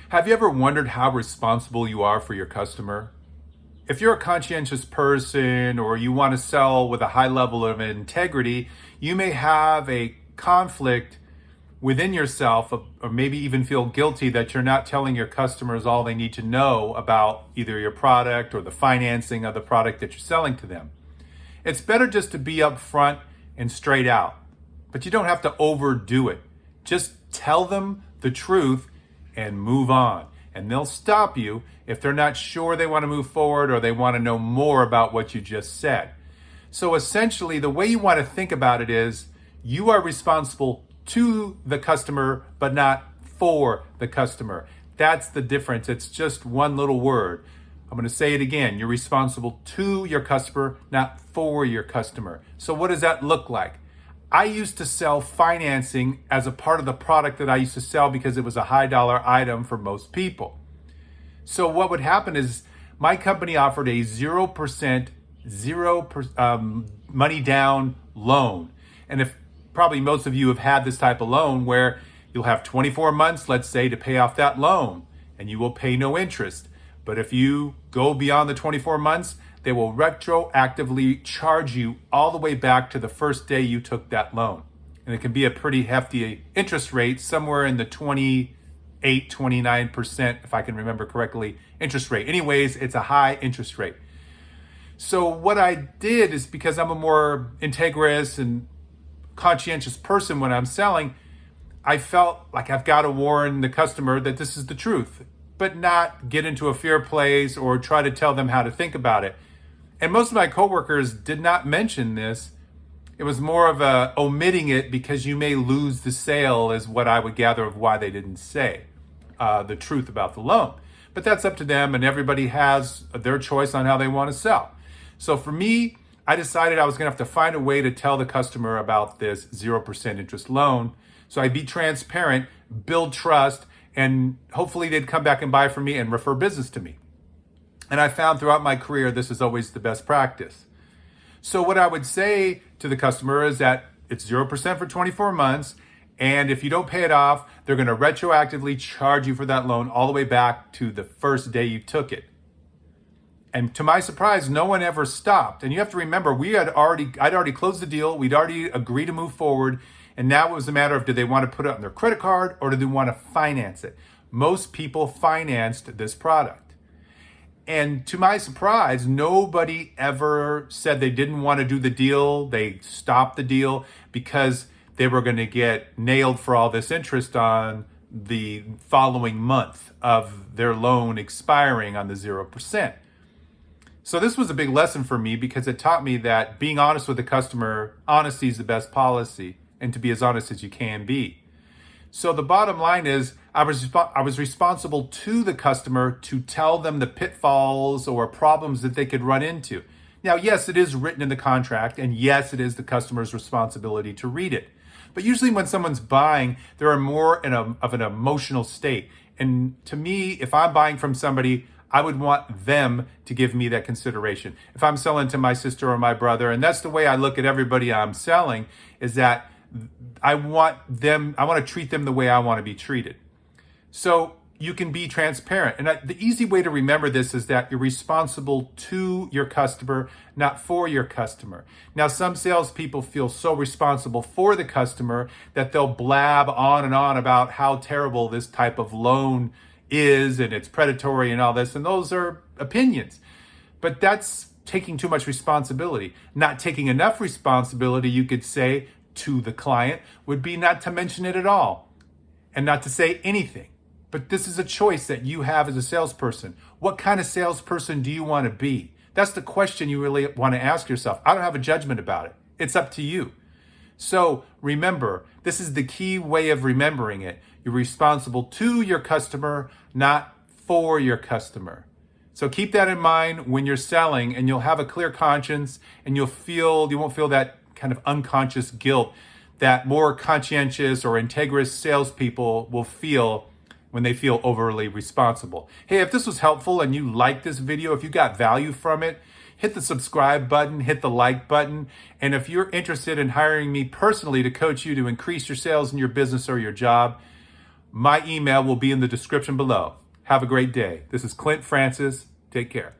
Have you ever wondered how responsible you are for your customer? If you're a conscientious person or you want to sell with a high level of integrity, you may have a conflict within yourself, or maybe even feel guilty that you're not telling your customers all they need to know about either your product or the financing of the product that you're selling to them. It's better just to be upfront and straight out, but you don't have to overdo it. Just tell them the truth and move on. And they'll stop you if they're not sure they want to move forward or they want to know more about what you just said. So essentially, the way you want to think about it is you are responsible to the customer, but not for the customer. That's the difference. It's just one little word. I'm going to say it again. You're responsible to your customer, not for your customer. So what does that look like? I used to sell financing as a part of the product that I used to sell because it was a high dollar item for most people. So what would happen is my company offered a 0% money down loan. And if probably most of you have had this type of loan where you'll have 24 months, let's say, to pay off that loan and you will pay no interest. But if you go beyond the 24 months, they will retroactively charge you all the way back to the first day you took that loan. And it can be a pretty hefty interest rate, somewhere in the 29%, if I can remember correctly, interest rate. Anyways, it's a high interest rate. So what I did is, because I'm a more integrous and conscientious person when I'm selling, I felt like I've got to warn the customer that this is the truth, but not get into a fear place or try to tell them how to think about it. And most of my coworkers did not mention this. It was more of a omitting it because you may lose the sale, is what I would gather of why they didn't say the truth about the loan. But that's up to them, and everybody has their choice on how they want to sell. So for me, I decided I was going to have to find a way to tell the customer about this 0% interest loan. So I'd be transparent, build trust, and hopefully they'd come back and buy from me and refer business to me. And I found throughout my career, this is always the best practice. So what I would say to the customer is that it's 0% for 24 months. And if you don't pay it off, they're going to retroactively charge you for that loan all the way back to the first day you took it. And to my surprise, no one ever stopped. And you have to remember, I'd already closed the deal. We'd already agreed to move forward. And now it was a matter of, do they want to put it on their credit card or do they want to finance it? Most people financed this product. And to my surprise, nobody ever said they didn't want to do the deal. They stopped the deal because they were going to get nailed for all this interest on the following month of their loan expiring on the 0%. So this was a big lesson for me because it taught me that being honest with the customer, honesty is the best policy, and to be as honest as you can be. So the bottom line is I was responsible to the customer to tell them the pitfalls or problems that they could run into. Now, yes, it is written in the contract, and yes, it is the customer's responsibility to read it. But usually when someone's buying, they're more of an emotional state. And to me, if I'm buying from somebody, I would want them to give me that consideration. If I'm selling to my sister or my brother, and that's the way I look at everybody I'm selling, is that I want to treat them the way I want to be treated. So you can be transparent. And the easy way to remember this is that you're responsible to your customer, not for your customer. Now, some salespeople feel so responsible for the customer that they'll blab on and on about how terrible this type of loan is and it's predatory and all this. And those are opinions. But that's taking too much responsibility. Not taking enough responsibility, you could say, to the client would be not to mention it at all and not to say anything. But this is a choice that you have as a salesperson. What kind of salesperson do you want to be? That's the question you really want to ask yourself. I don't have a judgment about it. It's up to you. So remember, this is the key way of remembering it. You're responsible to your customer, not for your customer. So keep that in mind when you're selling, and you'll have a clear conscience, and you won't feel that kind of unconscious guilt that more conscientious or integrous salespeople will feel when they feel overly responsible. Hey, if this was helpful and you liked this video, if you got value from it, hit the subscribe button, hit the like button. And if you're interested in hiring me personally to coach you to increase your sales in your business or your job, My email will be in the description below. Have a great day. This is Clint Francis. Take care.